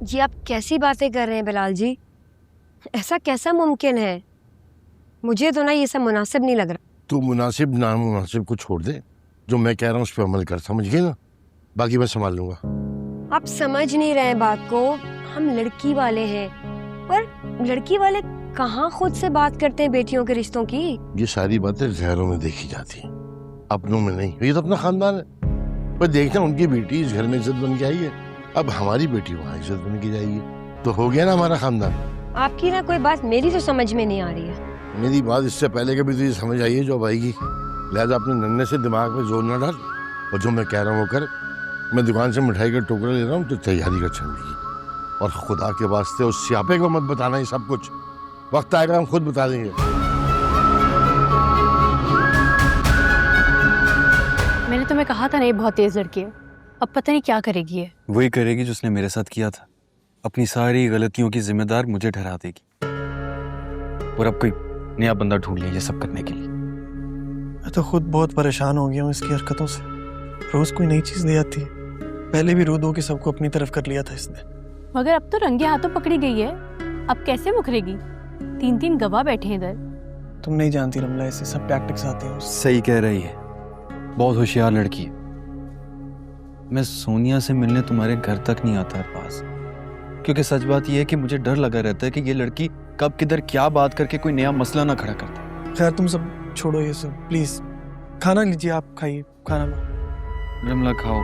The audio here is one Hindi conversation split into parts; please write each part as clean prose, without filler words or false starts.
जी आप कैसी बातें कर रहे हैं बिलाल जी? ऐसा कैसा मुमकिन है? मुझे तो ना ये सब मुनासिब नहीं लग रहा। तू मुनासिब नामुनासिब को छोड़ दे, जो मैं कह रहा हूँ उस पर अमल कर, समझ गई ना? बाकी मैं संभाल लूंगा। आप समझ नहीं रहे बात को। हम लड़की वाले हैं, पर लड़की वाले कहाँ खुद से बात करते हैं बेटियों के रिश्तों की। ये सारी बातें गैरों में देखी जाती हैं, अपनों में नहीं। ये तो अपना खानदान है। पर देखना, उनकी बेटी इस घर में इज्जत बन के आई है, अब हमारी बेटी वहाँ इज्जत बन के जाएगी, तो हो गया ना हमारा खानदान। आपकी ना कोई बात मेरी तो समझ में नहीं आ रही है। मेरी बात इससे पहले कभी तुझे समझ आई है जो अब आएगी? लिहाजा अपने नन्हे से दिमाग में जोर न डाल, और जो मैं कह रहा हूँ वो कर। मैं दुकान से मिठाई का टुकड़ा ले रहा हूँ, तो तैयारी कर चलने की। और खुदा के वास्ते उस स्यापे को मत बताना ये सब कुछ। वक्त आएगा हम खुद बता देंगे। मैंने तुम्हें कहा था ना ये बहुत तेज लड़की है, अब पता नहीं क्या करेगी ये। वही करेगी जो उसने मेरे साथ किया था। अपनी सारी गलतियों की जिम्मेदार मुझे ठहरा देगी, और अब कोई नया बंदा ढूंढ लिया ये सब करने के लिए। मैं तो खुद बहुत परेशान हो गया हूँ इसकी हरकतों से। रोज कोई नई चीज ले आती है। पहले भी रो दो कि सबको अपनी तरफ कर लिया था इसने। मगर अब तो रंगे हाथों पकड़ी गई है, अब कैसे मुकरेगी? 3 गवाह बैठे हैं इधर। तुम नहीं जानती रमला, ऐसे सब टैक्टिक्स आते हैं। सही कह रही है, बहुत होशियार लड़की है। मैं सोनिया से मिलने तुम्हारे घर तक नहीं आता हर पास, क्योंकि सच बात यह है कि मुझे डर लगा रहता है कि ये लड़की कब किधर क्या बात करके कोई नया मसला ना खड़ा कर दे। खैर तुम सब छोड़ो ये सब, प्लीज खाना लीजिए, आप खाइए खाना लो। रमला खाओ।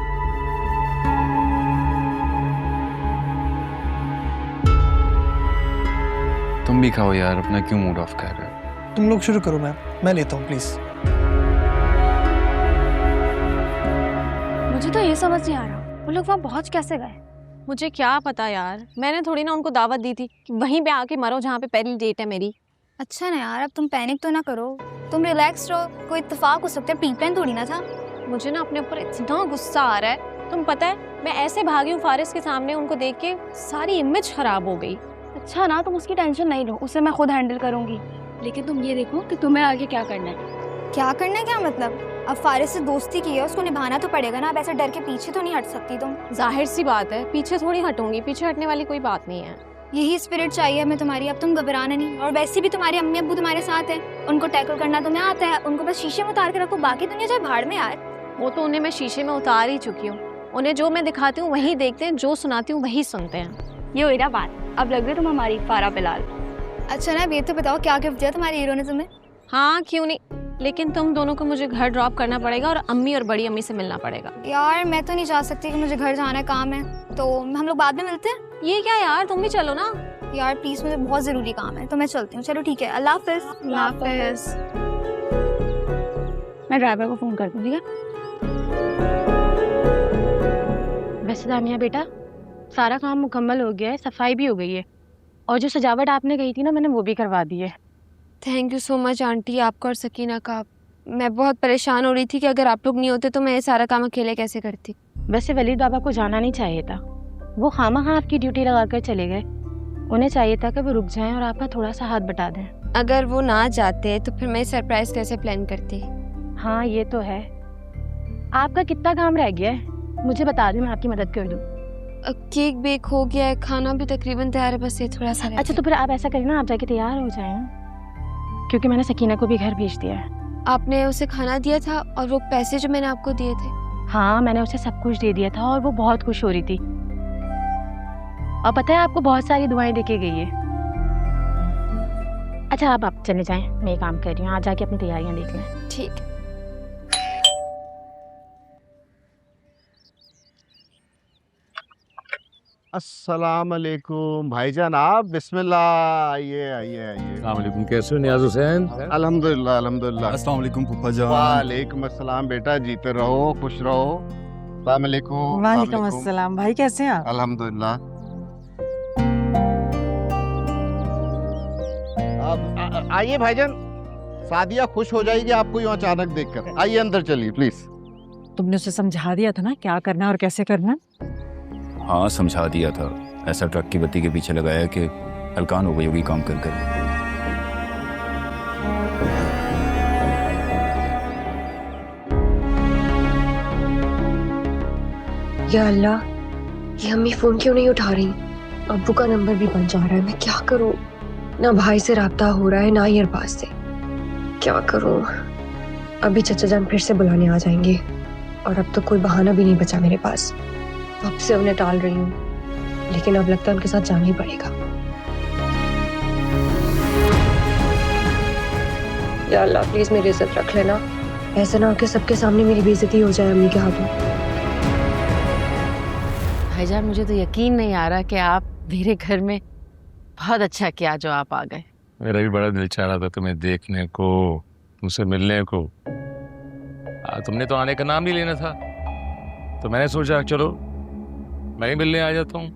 तुम भी खाओ यार, अपना क्यों मूड ऑफ कर रहे हो? तुम लोग शुरू करो, मैं लेता हूँ प्लीज। मुझे तो ये समझ नहीं आ रहा वो लोग वहाँ पहुँच कैसे गए। मुझे क्या पता यार, मैंने थोड़ी ना उनको दावत दी थी कि वहीं पे आके मरो जहाँ पे पहली डेट है मेरी। अच्छा ना यार, अब तुम पैनिक तो ना करो, तुम रिलैक्स रहो, कोई इत्तेफाक हो सकता है, प्री प्लान थोड़ी ना था। मुझे ना अपने ऊपर इतना गुस्सा आ रहा है, तुम पता है मैं ऐसे भागी हूँ फारिस के सामने, उनको देख के सारी इमेज खराब हो गई। अच्छा ना, तुम उसकी टेंशन नहीं लो, उसे मैं खुद हैंडल करूंगी। लेकिन तुम ये देखो कि तुम्हें आगे क्या करना है। क्या करना है? क्या मतलब? अब फारिस से दोस्ती की है, उसको निभाना तो पड़ेगा ना। अब ऐसे डर के पीछे तो नहीं हट सकती तुम। जाहिर सी बात है, पीछे थोड़ी हटूंगी, पीछे हटने वाली कोई बात नहीं है। यही स्पिरिट चाहिए हमें तुम्हारी। अब तुम घबराना नहीं, और वैसे भी तुम्हारे अम्मी अब्बू तुम्हारे साथ है, उनको टैकल करना तुम्हें आता है। उनको बस शीशे में उतार के रखो, बाकी दुनिया जाए भाड़ में यार। वो तो उन्हें मैं शीशे में उतार ही चुकी हूँ, उन्हें जो मैं दिखाती हूँ वही देखते हैं, जो सुनाती हूँ वही सुनते हैं। ये हुई ना बात, अब लग रही तुम हमारी फारा बिलाल। अच्छा ना, ये तो बताओ क्या गिफ्ट दिया तुम्हारे हीरो ने तुम्हें? हाँ क्यों नहीं, लेकिन तुम दोनों को मुझे घर ड्रॉप करना पड़ेगा और अम्मी और बड़ी अम्मी से मिलना पड़ेगा। यार मैं तो नहीं जा सकती कि मुझे घर जाना है, काम है, तो हम लोग बाद में मिलते हैं। ये क्या यार, तुम भी चलो ना। यार प्लीज, मुझे बहुत जरूरी काम है, तो मैं चलती हूँ। चलो ठीक है, अल्लाह हाफिज। अल्लाह हाफिज। मैं ड्राइवर को फोन कर दूँ, ठीक है? वैसे दामिया बेटा, सारा काम मुकम्मल हो गया है, सफाई भी हो गई है, और जो सजावट आपने कही थी ना, मैंने वो भी करवा दी है। Thank you so much aunty, आपका और सकीना का। मैं बहुत परेशान हो रही थी कि अगर आप लोग नहीं होते तो मैं ये सारा काम अकेले कैसे करती। वैसे वलीद बाबा को जाना नहीं चाहिए था, वो खामखा आपकी ड्यूटी लगाकर चले गए। उन्हें चाहिए था कि वो रुक जाएं और आपका थोड़ा सा हाथ बटा दें। अगर वो ना जाते तो फिर मैं सरप्राइज कैसे प्लान करती। हाँ ये तो है। आपका कितना काम रह गया है, मुझे बता दें, मैं आपकी मदद कर दूँ। केक बेक हो गया है, खाना भी तकरीबन तैयार है, बस ये थोड़ा सा। अच्छा तो फिर आप ऐसा करें ना, आप जाके तैयार हो जाएं, क्योंकि मैंने सकीना को भी घर भेज दिया है। आपने उसे खाना दिया था और वो पैसे जो मैंने आपको दिए थे? हाँ मैंने उसे सब कुछ दे दिया था और वो बहुत खुश हो रही थी, और पता है आपको बहुत सारी दुआएं देके गई है। अच्छा अब आप चले जाएं, मैं काम कर रही हूँ, आज जाके अपनी तैयारियां देख लें। ठीक। अस्सलाम वालेकुम भाईजान, आप बिस्मिल्लाह, आइए आइए आइए। अस्सलाम वालेकुम, कैसे हो नियाज हुसैन? अल्हम्दुलिल्लाह अल्हम्दुलिल्लाह। अस्सलाम वालेकुम फूफा जान। वालेकुम अस्सलाम बेटा, जीते रहो, खुश रहो। अस्सलाम वालेकुम। वालेकुम अस्सलाम। भाई कैसे हैं आप? अल्हम्दुलिल्लाह। अब आइए भाईजान, सादिया खुश हो जाएगी आपको यूं अचानक देखकर। आइए अंदर चलिए प्लीज। तुमने उसे समझा दिया था ना क्या करना और कैसे करना? हाँ समझा दिया था, ऐसा ट्रक की बत्ती के पीछे लगाया कि हलकान हो गई होगी काम कर कर। या अल्लाह, ये अम्मी फोन क्यों नहीं उठा रही? अब्बू का नंबर भी बंद जा रहा है, मैं क्या करूं? ना भाई से राब्ता हो रहा है ना ही अरबाज से। क्या करूं? अभी चचा जान फिर से बुलाने आ जाएंगे और अब तो कोई बहाना भी नहीं बचा मेरे पास। अब से उन्हें टाल रही हूँ, लेकिन अब लगता है उनके साथ जाना ही पड़ेगा। या अल्लाह प्लीज मेरी इज्जत रख लेना, ऐसा ना हो कि सबके सामने मेरी बेइज्जती हो जाए अम्मी के हाथों। भाईजान मुझे तो यकीन नहीं आ रहा कि आप मेरे घर में, बहुत अच्छा किया जो आप आ गए। मेरा भी बड़ा दिल चाह रहा था तुम्हें देखने को, तुमसे मिलने को। तुमने तो आने का नाम नहीं लेना था, तो मैंने सोचा चलो मैं ही मिलने आ जाता हूँ।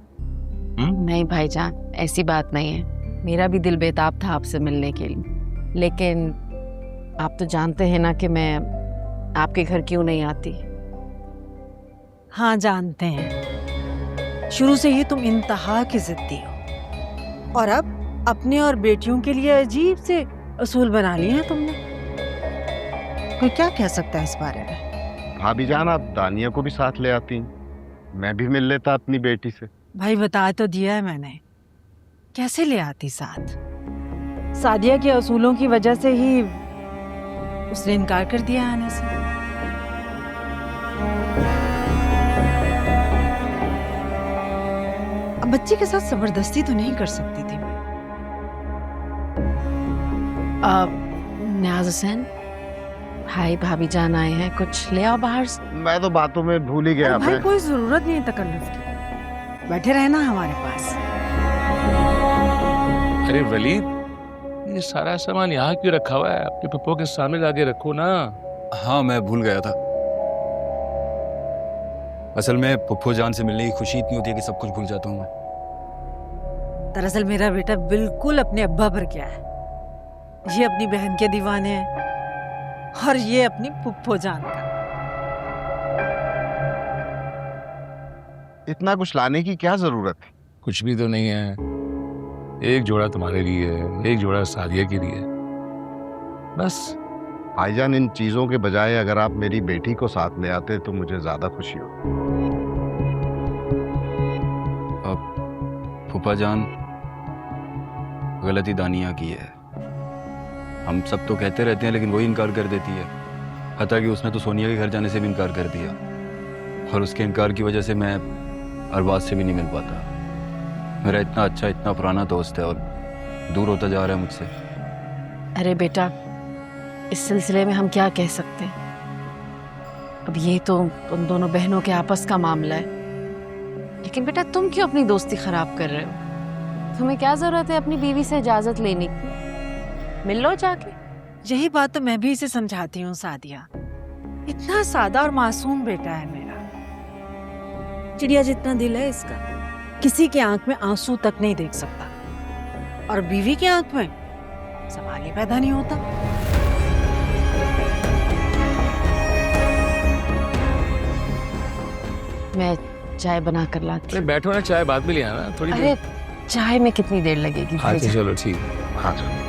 नहीं भाईजान, ऐसी बात नहीं है। मेरा भी दिल बेताब था आपसे मिलने के लिए, लेकिन आप तो जानते हैं ना कि मैं आपके घर क्यों नहीं आती। हाँ जानते हैं, शुरू से ही तुम इंतहा की जिद्दी हो और अब अपने और बेटियों के लिए अजीब से असूल बना लिए हैं तुमने। कोई क्या कह सकता है इस बारे में? भाभी जान, आप दानिया को भी साथ ले आती, मैं भी मिल लेता अपनी बेटी से। भाई बता तो दिया है मैंने, कैसे ले आती साथ? सादिया के असूलों की वजह से ही उसने इनकार कर दिया आने से। अब बच्ची के साथ जबरदस्ती तो नहीं कर सकती थी मैं। न्याज हुसैन, भाई भाभी जान आए हैं, कुछ ले आओ बाहर से। मैं तो बातों में भूल ही गया। भाई कोई जरूरत नहीं है तकल्लुफ की, बैठे रहना हमारे पास। अरे वलीद, ये सारा सामान यहाँ क्यों रखा हुआ है? अपने पप्पो के सामने लाके रखो ना। हाँ मैं भूल गया था। असल में पुप्पो जान से मिलने की खुशी इतनी होती है कि सब कुछ भूल जाता हूँ मैं। दरअसल मेरा बेटा बिल्कुल अपने अब्बा पर गया है। ये अपनी बहन के दीवाने हैं और ये अपनी पुप्पो जान का। इतना कुछ लाने की क्या जरूरत है? कुछ भी तो नहीं है, एक जोड़ा तुम्हारे लिए है, एक जोड़ा सादिया के लिए, बस। भाईजान, इन चीजों के बजाय अगर आप मेरी बेटी को साथ ले आते तो मुझे ज्यादा खुशी होती। अब फूफा जान, गलती दानिया की है। हम सब तो कहते रहते हैं लेकिन वही इनकार कर देती है। हता कि उसने तो सोनिया के घर जाने से भी इनकार कर दिया, और उसके इनकार की वजह से मैं अरबाज से भी नहीं मिल पाता। मेरा इतना अच्छा, इतना पुराना दोस्त है और दूर होता जा रहा है मुझसे। अरे बेटा, इस सिलसिले में हम क्या कह सकते हैं? अब ये तो उन दोनों बहनों के आपस का मामला है। लेकिन बेटा, तुम क्यों अपनी दोस्ती खराब कर रहे हो? तुम्हें क्या जरूरत है अपनी बीवी से इजाजत लेने की? मिल लो जाके। यही बात तो मैं भी इसे समझाती हूँ सादिया। इतना सादा और मासूम बेटा है मेरा, चिड़िया जितना दिल है इसका। किसी की आंख में आंसू तक नहीं देख सकता, और बीवी की आंख में सवाल ही पैदा नहीं होता। मैं चाय बना कर लाती। बैठो ना, चाय बाद में ले आना थोड़ी। अरे चाय में कितनी देर लगेगी? हाँ चलो ठीक है। हाँ चलो।